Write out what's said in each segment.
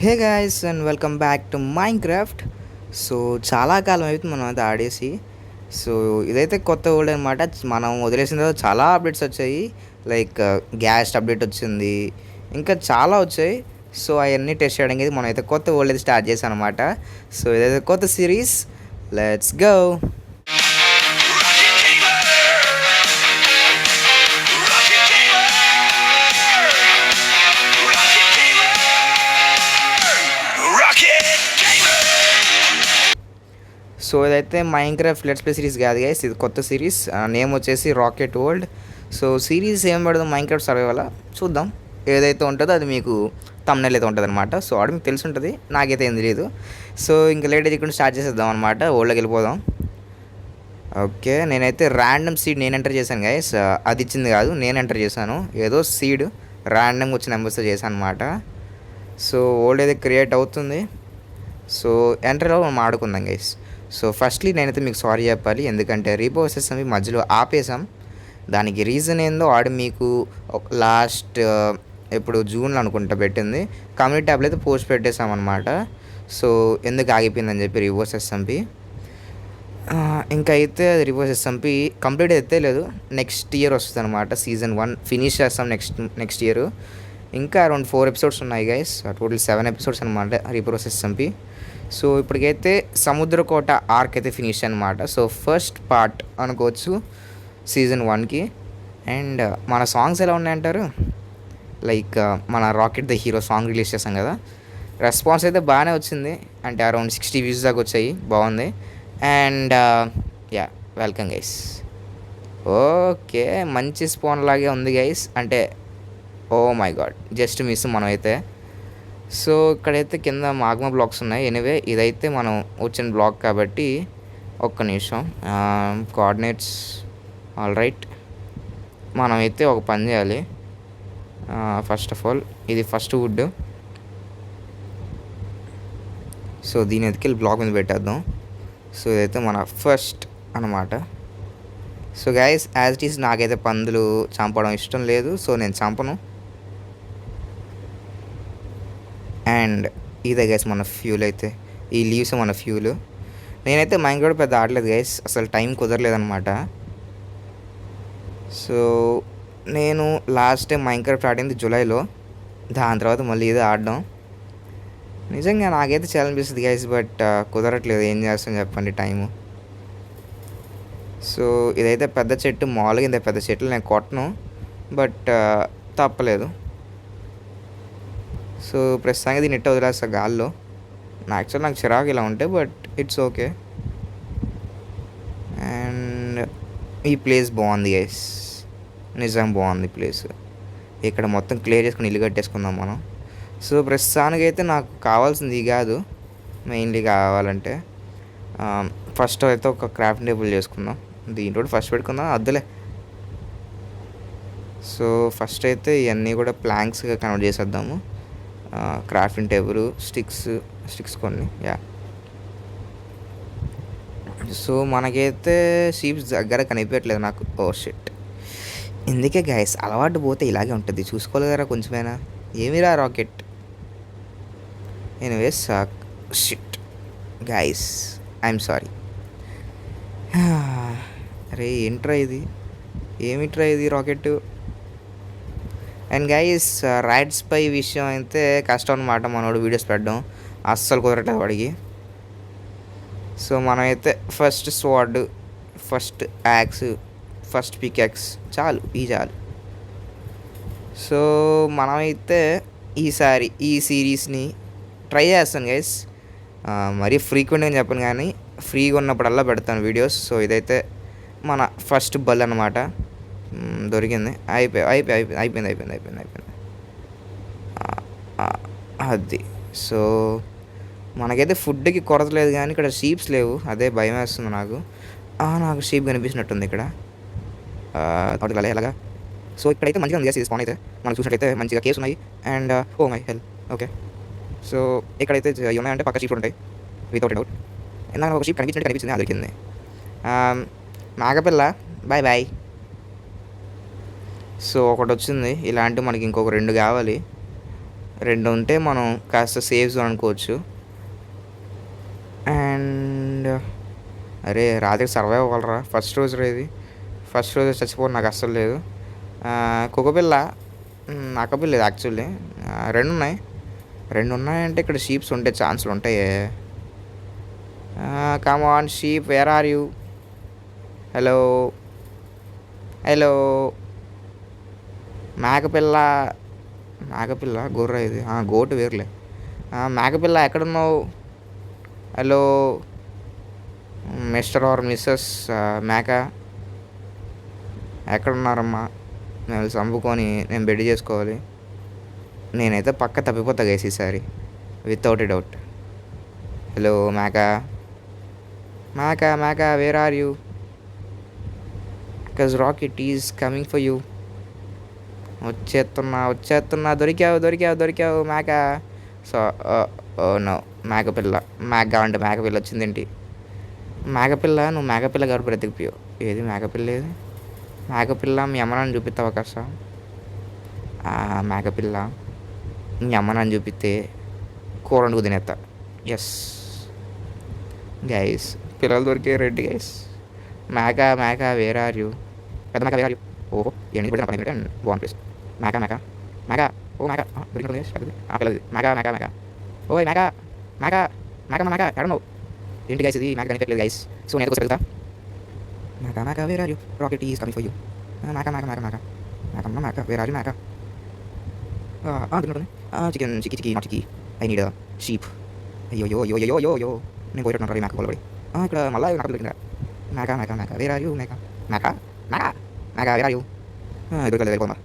Hey guys and welcome back to Minecraft. So చాలా కాలం అవుతుంది మనం అయితే ఆడేసి. సో ఇదైతే కొత్త వరల్డ్ అనమాట. మనం వదిలేసిన తర్వాత చాలా అప్డేట్స్ వచ్చాయి. లైక్ గ్యాస్ అప్డేట్ వచ్చింది, ఇంకా చాలా వచ్చాయి. సో అవన్నీ టెస్ట్ చేయడానికి మనం అయితే కొత్త వరల్డ్ అయితే స్టార్ట్ చేసాం అనమాట. సో ఇదైతే కొత్త సిరీస్. Let's go. సో ఇదైతే మైన్క్రాఫ్ట్ లెట్స్ ప్లే సిరీస్ కాదు గైస్, ఇది కొత్త సిరీస్. నేమ్ వచ్చేసి రాకెట్ వరల్డ్. సో సిరీస్ ఏం పడదు, మైన్క్రాఫ్ట్ సర్వైవల్ చూద్దాం. ఏదైతే ఉంటుందో అది మీకు తమ్నెల్ అయితే ఉంటుంది అనమాట. సో ఆడ మీకు తెలిసి ఉంటుంది, నాకైతే ఏం తెలియదు. సో ఇంకా లేట్ అయితే స్టార్ట్ చేసేద్దాం అనమాట. ఓల్డ్కి వెళ్ళిపోదాం. ఓకే, నేనైతే ర్యాండమ్ సీడ్ నేను ఎంటర్ చేశాను గైస్. అది ఇచ్చింది కాదు, నేను ఎంటర్ చేశాను. ఏదో సీడ్ ర్యాండమ్గా వచ్చిన నెంబర్స్తో చేశాను అనమాట. సో ఓల్డ్ అయితే క్రియేట్ అవుతుంది. సో ఎంటర్లో మనం ఆడుకుందాం గైస్. సో ఫస్ట్లీ నేనైతే మీకు సారీ చెప్పాలి, ఎందుకంటే రీపోసెస్ అవి మధ్యలో ఆపేసాం. దానికి రీజన్ ఏందో ఆడు మీకు లాస్ట్ ఎప్పుడు జూన్లో అనుకుంటా పెట్టింది. కమ్యూనిటీ ట్యాబ్లో అయితే పోస్ట్ పెట్టేసాం అనమాట. సో ఎందుకు ఆగిపోయిందని చెప్పి రివర్స్ ఎస్ఎంపి. ఇంకా అయితే అది రివర్స్ ఎస్ఎంపి కంప్లీట్ అయితే లేదు, నెక్స్ట్ ఇయర్ వస్తుంది అనమాట. సీజన్ 1 ఫినిష్ చేస్తాం నెక్స్ట్ ఇయర్. ఇంకా అరౌండ్ 4 ఎపిసోడ్స్ ఉన్నాయి గైస్, టోటల్ 7 ఎపిసోడ్స్ అనమాట రివర్స్ ఎస్ఎంపి. సో ఇప్పటికైతే సముద్రకోట ఆర్క్ అయితే ఫినిష్ అనమాట. సో ఫస్ట్ పార్ట్ అనుకోవచ్చు సీజన్ 1కి. అండ్ మన సాంగ్స్ ఎలా ఉన్నాయంటారు? లైక్ మన rocket the hero song release చేసాం కదా, రెస్పాన్స్ అయితే బాగానే వచ్చింది. అంటే అరౌండ్ 60 వ్యూస్ దాకా వచ్చాయి, బాగుంది. And yeah, welcome guys. Okay, మంచి స్పాన్ లాగే ఉంది గైస్. అంటే oh my god, just miss మనం అయితే. సో ఇక్కడైతే కింద మాగ్మా బ్లాక్స్ ఉన్నాయి. ఎనివే ఇదైతే మనం వచ్చిన బ్లాక్ కాబట్టి ఒక్క నిమిషం. Coordinates all right. మనమైతే ఒక పని చేయాలి. ఫస్ట్ ఆఫ్ ఆల్ ఇది ఫస్ట్ వుడ్. సో దీని ఎత్తుకెళ్ళి బ్లాక్ మీద పెట్టేద్దాం. సో ఇదైతే మన ఫస్ట్ అనమాట. So guys, as it is నాకైతే పందులు చంపడం ఇష్టం లేదు, సో నేను చంపను. అండ్ ఇదే గైస్ మన ఫ్యూల్ అయితే, ఈ లీవ్స్ మన ఫ్యూల్. నేనైతే మైండ్ కూడా పెద్ద ఆడలేదు గైస్, అసలు టైం కుదరలేదనమాట. సో నేను లాస్ట్ టైం మైన్క్రాఫ్ట్ ఆడింది జూలైలో, దాని తర్వాత మళ్ళీ ఇదే ఆడడం. నిజంగా నాకైతే చాలా అనిపిస్తుంది గైస్, బట్ కుదరట్లేదు. ఏం చేస్తాం చెప్పండి, టైము. సో ఇదైతే పెద్ద చెట్టు, మామూలుగా ఇంత పెద్ద చెట్లు నేను కొట్టను, బట్ తప్పలేదు. సో ప్రస్తుతానికి దీన్ని నెట్ వదిలేస్తా గాల్లో. యాక్చువల్ నాకు చిరాకు ఇలా ఉంటాయి, బట్ ఇట్స్ ఓకే. అండ్ ఈ ప్లేస్ బాగుంది గైస్, నిజం బాగుంది ప్లేస్. ఇక్కడ మొత్తం క్లియర్ చేసుకుని ఇల్లు కట్టేసుకుందాం మనం. సో ప్రస్తుతానికి అయితే నాకు కావాల్సింది ఇది కాదు, మెయిన్లీ కావాలంటే ఫస్ట్ అయితే ఒక క్రాఫ్ట్ టేబుల్ చేసుకుందాం. దీంట్లో ఫస్ట్ పెట్టుకుందాం, వద్దులే. సో ఫస్ట్ అయితే ఇవన్నీ కూడా ప్లాంక్స్గా కన్వర్ట్ చేసేద్దాము. క్రాఫ్టింగ్ టేబుల్, స్టిక్స్ కొన్ని, యా. సో మనకైతే షీప్స్ దగ్గర కనిపించట్లేదు నాకు. Oh shit. ఇందుకే గైస్, అలవాటు పోతే ఇలాగే ఉంటుంది, చూసుకోలేరా కొంచెమైనా. ఏమిరా rocket. Anyways, shit guys, I'm sorry. అరే ఏంట్రా ఇది, ఏమిట్రా ఇది రాకెట్. అండ్ గైస్, రైడ్స్ పై విషయం అయితే కష్టం అనమాట. మనోడు వీడియోస్ పెట్టడం అస్సలు కుదరట్లేదు వాడికి. సో మనమైతే first sword, first axe, first pickaxe చాలు, ఈ చాలు. సో మనమైతే ఈసారి ఈ సిరీస్ని ట్రై చేస్తాను గైస్. మరీ ఫ్రీక్వెంట్గా చెప్పను కానీ ఫ్రీగా ఉన్నప్పుడల్లా పెడతాను వీడియోస్. సో ఇదైతే మన ఫస్ట్ బల్ అనమాట. దొరికింది, అయిపోయింది. అది. సో మనకైతే ఫుడ్కి కొరత లేదు, కానీ ఇక్కడ షీప్స్ లేవు, అదే భయం వేస్తుంది నాకు. నాకు షీప్ కనిపించినట్టుంది ఇక్కడ. అటు ఎలాగా. సో ఇక్కడైతే మంచిగా ఉంది ఇది స్పాన్ అయితే. మనం చూసినట్టయితే మంచిగా కేవ్స్ ఉన్నాయి. And oh my hell. Okay, so ఇక్కడైతే ఉన్నాయంటే పక్క షీప్ ఉంటాయి వితౌట్ డౌట్. నాకు ఒక షీప్ కనిపించింది, అది దొరికింది. నాగపిల్ల బాయ్ బాయ్. సో ఒకటి వచ్చింది, ఇలాంటి మనకి ఇంకొక 2 కావాలి. 2 ఉంటే మనం కాస్త సేఫ్ జోన్ అనుకోవచ్చు. అండ్ అరే రాత్రి సర్వైవ్ అవ్వాలిరా. ఫస్ట్ రోజు ఇది. ఫస్ట్ రోజు చచ్చిపోవడం నాకు అస్సలు లేదు. కుక్కపిల్ల, నక్కపిల్ల లేదు యాక్చువల్లీ. 2 ఉన్నాయి. 2 ఉన్నాయంటే ఇక్కడ షీప్స్ ఉంటే ఛాన్సులు ఉంటాయే. Come on sheep, where are you? Hello hello మేకపిల్ల, మేకపిల్ల గొర్రె ఇది, గోటు వేరులే. మేకపిల్ల ఎక్కడున్నావు? హలో మిస్టర్ ఆర్ మిస్సెస్ మేక, ఎక్కడున్నారమ్మా? నేను చంపుకొని నేను బెడ్ చేసుకోవాలి. నేనైతే పక్క తప్పిపోతా గైస్ ఈసారి, వితౌట్ ఎ డౌట్. హలో మేక, మేక మేక where are you? Because rocket is coming for you. వచ్చేస్తున్నా. దొరికావు మేక. సో నో, మేకపిల్ల. మేక కావంటే మేకపిల్ల వచ్చిందేంటి? మేకపిల్ల, నువ్వు మేకపిల్ల కాబట్టి బ్రతికిపోయావు. ఏది మేకపిల్ల? ఏది మేకపిల్ల? మీ అమ్మనాన్ని చూపిస్తావా కాస్త? మేకపిల్ల మీ అమ్మనాన్ని చూపిస్తే కూర వండుకు తినేస్తా. ఎస్ గైస్, పిల్లలు దొరికే రెడ్డి గైస్. మేక వేర్ ఆర్ యూ? పెద్ద మేక వేర్ ఆర్ యూ? ఓహో ఎన్ని పెడితే పని బాగుంది ప్లేస్. మేక ఓ మేక దొరికింది పెద్దది. పిల్లది మేక. ఓయ్ మేక ఎడన్నావు ఏంటి గైస్? ఇది మేక కనిపించలేదు గైస్. సో నేను వెళ్తా. మేక where are you? Rocket is coming for you. మేక వేర్ ఆర్ యూ? మేక చికి ఐ నీడ్ షీప్. అయ్యో నేను పోయినట్టు మేక కొలబడి ఇక్కడ మళ్ళీ నాకు దొరికిందా? మేక వేర్ ఆర్ యూ? మేక వేర్ ఆర్ యూ? దొరకలేదు, వెళ్ళిపోమా.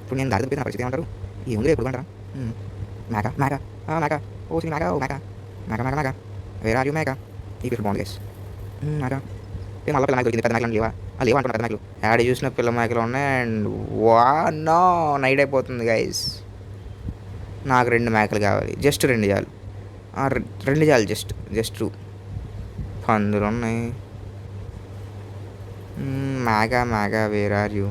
ఇప్పుడు నేను దారి తప్పిన పరిస్థితి ఏమంటారు? ఈ ఉంది ఎప్పుడు అంటారా? మేక ఓ మేక వేర్ ఆర్ యూ? మేక ఈ పిల్లలు బాగుంది గైస్. మేక మళ్ళీ పిల్ల మేక దొరికింది. పెద్ద మేకలు లేవా? లేవా అంటున్నా. పెద్ద మేకలు యాడ్ చూసిన పిల్ల మేకలు ఉన్నాయి. అండ్ నో, నైట్ అయిపోతుంది గైస్. నాకు 2 మేకలు కావాలి, జస్ట్ 2 చాలు. 2 చాలు, జస్ట్ 2. పందులు ఉన్నాయి. మేక వేర్ ఆర్ యూ?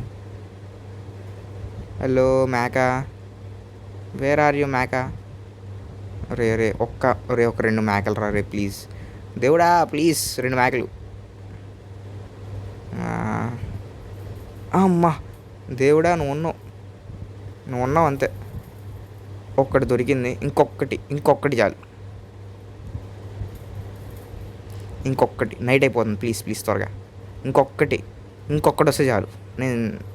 హలో మేక వేర్ ఆర్ యూ? మేక రే ఒక 2 మేకలు రా రే ప్లీజ్. దేవుడా ప్లీజ్ 2 మేకలు. అమ్మా దేవుడా, నువ్వు ఉన్నావు అంతే. ఒక్కటి దొరికింది, ఇంకొకటి చాలు. ఇంకొకటి, నైట్ అయిపోతుంది. ప్లీజ్ త్వరగా ఇంకొకటి వస్తే చాలు.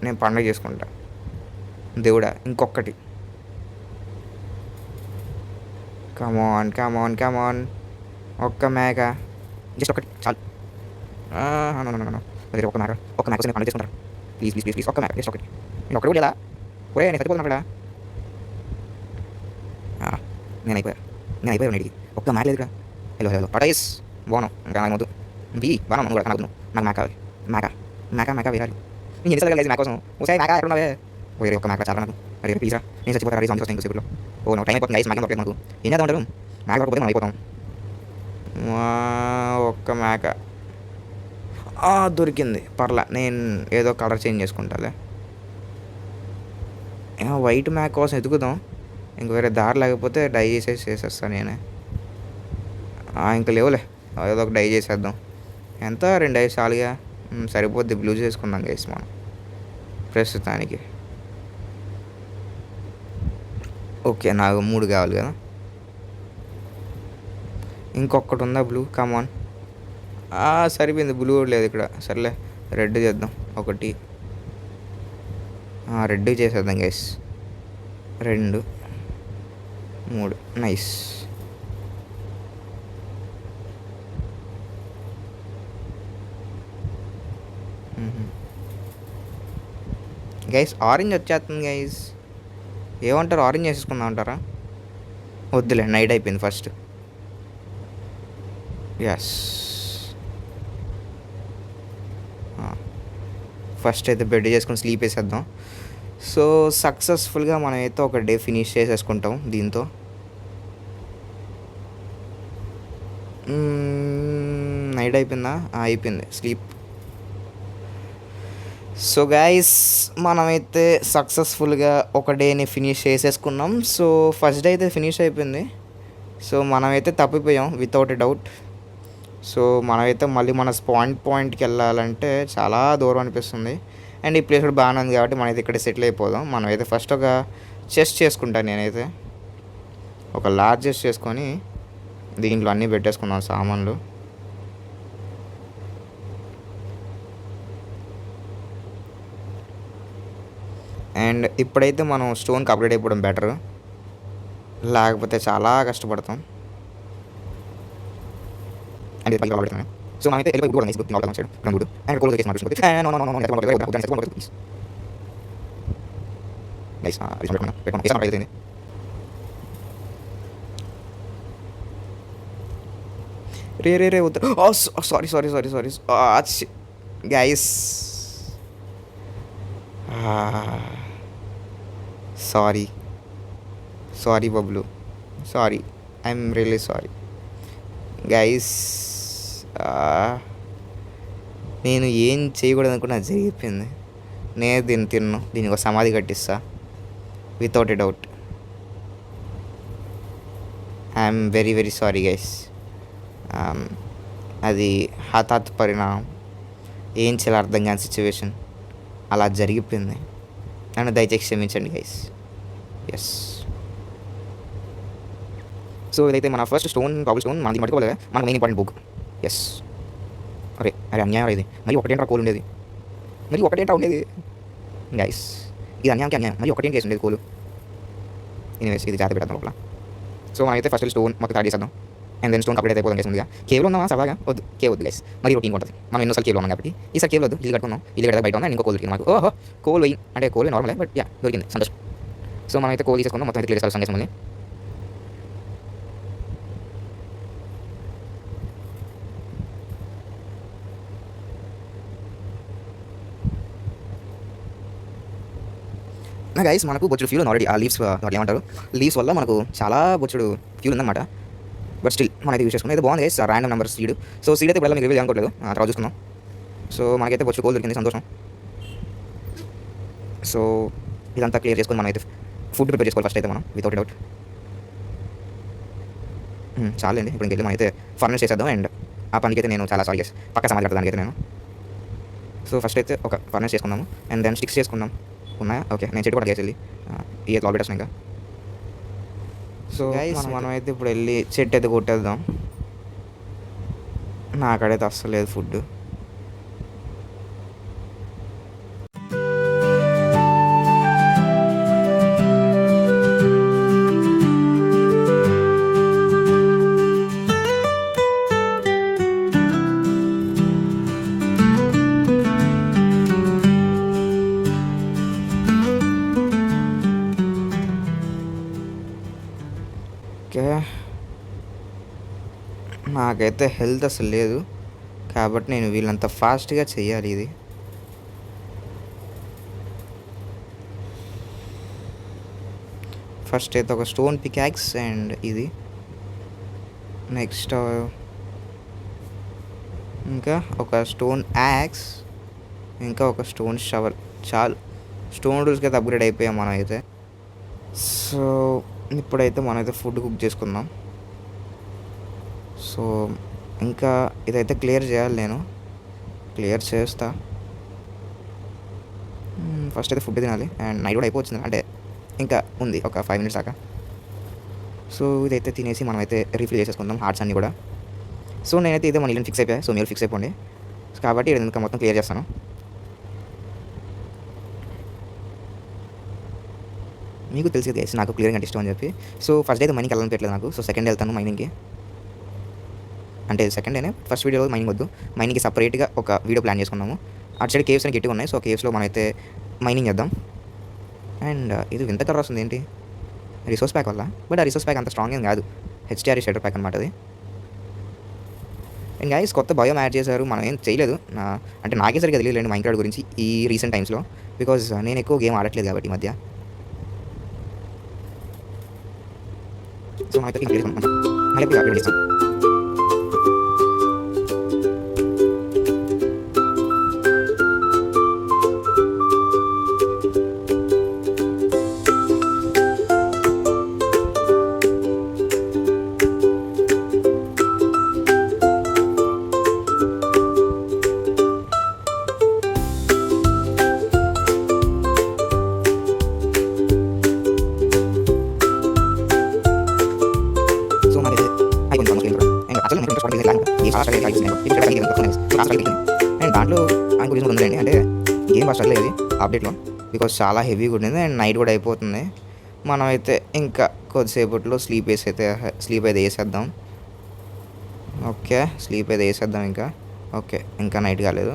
నేను పండగ చేసుకుంటా. దేవుడా ఇంకొకటి. కమాన్ ఒక్క మేక, జస్ట్ ఒకటి చాలు. ఒక మేక నేను పండుగ చేసుకుంటాను. ప్లీజ్ ఒక్క మేక, జస్ట్ ఒకటి. నేను ఒక్కటి కూడా లేదా? ఒరే నేను చచ్చిపోతున్నా ఇక్కడ. నేను అయిపోయాను నీటికి. ఒక్క మేక లేదు ఇక్కడ. హలో పటైస్ బాను ఇంకా నాకు వద్దు. బాను కూడా నాకు మేక కావాలి. మేక వేరాలి. నేను ఎన్నిసార్లు లేదు మేక కోసం. ఒకసారి మేక ఎక్కడ ఉన్నావే? వేరే ఒక్క మేక చాలా నాకు. అరే ప్లీజ్ రా, నేను చచ్చిపోతా. రీ సంతోషం ఇంకోసేపులో. టైం అయిపోతుంది గైస్. మేక దొరకలేదు నాకు. ఏం చేద్దాం ఉంటారు? మేక దొరకపోతే మనం అయిపోతాం. ఒక్క మేక దొరికింది. పర్లా, నేను ఏదో కలర్ చేంజ్ చేసుకుంటాలే. వైట్ మేక కోసం ఎదుగుదాం. ఇంక వేరే దారి లేకపోతే డై చేసేస్తాను నేనే. ఇంక లేవులే, ఏదో ఒక డై చేసేద్దాం. ఎంత 2 డైస్ చాలుగా, సరిపోద్ది. బ్లూ చేసుకుందాం గైస్ మనం ప్రస్తుతానికి. ఓకే, నాకు 3 కావాలి కదా. ఇంకొకటి ఉందా బ్లూ? కమాన్. సరిపోయింది, బ్లూ లేదు ఇక్కడ. సర్లే రెడ్ చేద్దాం. ఒకటి రెడ్ చేసేద్దాం గైస్. 2 3 నైస్. గైస్ ఆరెంజ్ వచ్చేస్తుంది గైస్. ఏమంటారు? ఆరెంజ్ వేసేసుకుందాం అంటారా? వద్దులే, నైట్ అయిపోయింది ఫస్ట్. ఎస్, ఫస్ట్ అయితే బెడ్ చేసుకుని స్లీప్ వేసేద్దాం. సో సక్సెస్ఫుల్గా మనం అయితే ఒక డే ఫినిష్ చేసేసుకుంటాం దీంతో. నైట్ అయిపోయిందా? అయిపోయింది. సో గైస్ మనమైతే సక్సెస్ఫుల్గా ఒక డేని ఫినిష్ చేసేసుకున్నాం. సో ఫస్ట్ డే అయితే ఫినిష్ అయిపోయింది. సో మనమైతే తప్పిపోయాం వితౌట్ ఎ డౌట్. సో మనమైతే మళ్ళీ మన పాయింట్కి వెళ్ళాలంటే చాలా దూరం అనిపిస్తుంది. అండ్ ఈ ప్లేస్ కూడా బాగానే ఉంది కాబట్టి మనమైతే ఇక్కడ సెటిల్ అయిపోదాం. మనమైతే ఫస్ట్ ఒక చెస్ట్ చేసుకుంటాను నేనైతే, ఒక లార్జ్ చెస్ట్ చేసుకొని దీంట్లో అన్నీ పెట్టేసుకున్నాం సామాన్లు. అండ్ ఇప్పుడైతే మనం స్టోన్కి అప్గ్రేడ్ అయిపోవడం బెటర్, లేకపోతే చాలా కష్టపడతాం. అండ్ ఇది పైకి సో మనమైతే వెళ్ళిపోయి కూడా నైస్ నాట్ సైడ్ రంగుడు అండ్ కోల్ కేసు మార్చుకుంటే నైస్ పెట్టుకున్నా అయిపోయింది. రే వద్దు. Sorry guys, sorry Bablu, sorry, I'm really sorry guys. నేను ఏం చేయకూడదు అనుకున్నా అది జరిగిపోయింది. నేను దీనికి ఒక సమాధి కట్టిస్తా without a doubt. I'm very sorry guys. అది హఠాత్ పరిణామం, ఏం చేయాలో అర్థం కాని సిచ్యువేషన్ అలా జరిగిపోయింది. నన్ను దయచేసి క్షమించండి గైస్. ఎస్, సో ఇదైతే మన ఫస్ట్ కాబుల్ స్టోన్ మనకి పట్టుకోలేదు, మనకు మెయిన్ ఇంపార్టెంట్ బుక్. ఎస్, అరే అన్యాయం ఇది. మరి ఒకటేంట్రా కోల్ ఉండేది, గైస్ ఇది అన్యాయం. మరి ఒకటేంటి కేసు ఉండేది కోలు. ఎనీవేస్ ఇది జాగ్రత్త పెడతాం లోపల. సో మనమైతే ఫస్ట్ స్టోన్ మొత్తం తయారు చేద్దాం. అండ్ దెన్ స్టోన్ కంప్లీట్ అయిపోతుంది గైస్. ముందుగా కేవలం ఉన్నామా సరదాగా వద్దు, వద్దు గైస్, మరి రొటీన్ ఉంటుంది. మనం ఎన్నోసార్లు కేవలం ఉన్నాం కాబట్టి ఈసారి కేవలం వద్దు. ఇల్లు కట్టుకున్నాం, ఇల్లు కట్ట బయట ఉన్నా ఇంకో కోల్ దొరికింది మాకు. ఓహో కోల్ వెయ్యి అంటే కోల్ నార్మల్, బట్ యా దొరికింది, సంతోషం. సో మనమైతే కోల్ తీసుకున్నాం, మొత్తం అయితే క్లియర్ చేస్తాం గైస్. మళ్ళీ నా గైస్ మనకు బొచ్చుడు ఫ్యూల్ ఆల్రెడీ ఆ లీవ్స్ వాటి ఏమంటారు, లీవ్స్ వల్ల మనకు చాలా బొచ్చుడు ఫ్యూల్ ఉందన్నమాట. బట్ స్టిల్ మనం అయితే యూస్ చేసుకున్నాం. అయితే బాగుంది guys, random number seed. So seed అయితే ఇప్పుడు మీకు రివీల్ అనుకోవట్లేదు, తర్వాత చూసుకుందాం. సో మనకైతే బొచ్చు కోల్ దొరికింది, సంతోషం. సో ఇదంతా క్లియర్ చేసుకొని మనం అయితే ఫుడ్ ప్రిపేర్ చేసుకోవాలి ఫస్ట్ అయితే మనం వితౌట్ డౌట్. చాలండి, ఇప్పుడు ఇంకెళ్ళి మనం అయితే ఫర్నిష్ చేసేద్దాం. అండ్ ఆ పనికి అయితే నేను చాలా సారీ గైస్, పక్క సమాధి కట్టడానికి అయితే నేను. సో ఫస్ట్ అయితే ఒక ఫర్నిష్ చేసుకున్నాము. అండ్ దెన్ స్టిక్స్ చేసుకుందాం. ఉన్నాయా? ఓకే, నేను చెట్టు కూడా గేసి వెళ్ళి ఈ లాల్ పెట్టేస్తాను ఇంకా. సో మనం అయితే ఇప్పుడు వెళ్ళి చెట్టు అయితే కొట్టేద్దాం. నాకడైతే అస్సలు లేదు ఫుడ్. నాకైతే హెల్త్ అసలు లేదు కాబట్టి నేను వీళ్ళంత ఫాస్ట్గా చెయ్యాలి ఇది. ఫస్ట్ అయితే ఒక స్టోన్ పికాక్స్ అండ్ ఇది, నెక్స్ట్ ఇంకా ఒక స్టోన్ యాక్స్, ఇంకా ఒక స్టోన్ షవర్. చాలు, స్టోన్ రూల్స్కి అయితే అప్గ్రేడ్ అయిపోయాం మనం అయితే. సో ఇప్పుడైతే మనమైతే ఫుడ్ కుక్ చేసుకుందాం. సో ఇంకా ఇదైతే క్లియర్ చేయాలి, నేను క్లియర్ చేస్తా. ఫస్ట్ అయితే ఫుడ్ తినాలి. అండ్ నైట్ కూడా అయిపోతుంది, అంటే ఇంకా ఉంది ఒక 5 minutes దాకా. సో ఇదైతే తినేసి మనమైతే రీఫిల్ చేసేసుకుందాం హార్ట్స్ అన్నీ కూడా. సో నేనైతే ఇదే మన ఇల్లు ఫిక్స్ అయిపోయా, సో మీరు ఫిక్స్ అయిపోండి. కాబట్టి ఇది ఇంకా మొత్తం క్లియర్ చేస్తాను. మీకు తెలిసి గైస్ నాకు క్లియరింగ్ అంటే ఇష్టం అని చెప్పి. సో ఫస్ట్ అయితే మైనింగ్కి వెళ్ళాలని పెట్టలేదు నాకు. సో సెకండ్ వెళ్తాను మైనింగ్కి. అంటే సెకండ్ డేనే, ఫస్ట్ వీడియోలో మైనింగ్ వద్దు, మైనింగ్కి సపరేట్గా ఒక వీడియో ప్లాన్ చేసుకున్నాము. అటు సైడ్ కేవ్స్ అని గట్టిగా ఉన్నాయి. సో కేవ్స్లో మనమైతే మైనింగ్ చేద్దాం. అండ్ ఇది వింత కలర్ వస్తుంది ఏంటి, రిసోర్స్ ప్యాక్ వల్ల. బట్ ఆ రిసోర్స్ ప్యాక్ అంత స్ట్రాంగ్ ఏం కాదు, హెచ్డిఆర్ షెటర్ ప్యాక్ అనమాట అది. అండ్ గైస్ కొత్త బయోమ్ యాడ్ చేశారు, మనం ఏం చేయలేదు. అంటే నాకే సరిగ్గా తెలియలేదు మైన్క్రాఫ్ట్ గురించి ఈ రీసెంట్ టైమ్స్లో, బికాజ్ నేను ఎక్కువ గేమ్ ఆడట్లేదు కాబట్టి ఈ మధ్య. సో మనమైతే మళ్ళీ చేస్తాం. అండ్ దాంట్లో ఇంకో రీజన్ ఉందండి, అంటే గేమ్ బాగా స్ట్రగుల్ అయ్యేది అప్డేట్లో, బికాస్ చాలా హెవీగా ఉండింది అండ్ నైట్ కూడా అయిపోతుంది. మనమైతే ఇంకా కొద్దిసేపట్లో స్లీప్ అయితే వేసేద్దాం. ఓకే, స్లీప్ అయితే వేసేద్దాం ఇంకా. ఓకే, ఇంకా నైట్ కాలేదు.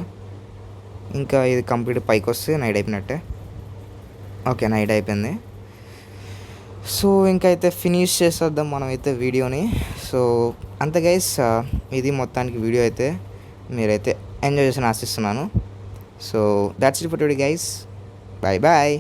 ఇంకా ఇది కంప్లీట్ పైకి వస్తే నైట్ అయిపోయినట్టే. ఓకే, నైట్ అయిపోయింది. సో ఇంకైతే ఫినిష్ చేసేద్దాం మనమైతే వీడియోని. సో అంతే గైస్, ఇది మొత్తానికి వీడియో అయితే మీరైతే ఎంజాయ్ చేసి ఆశిస్తున్నాను. So that's it for today guys. Bye bye.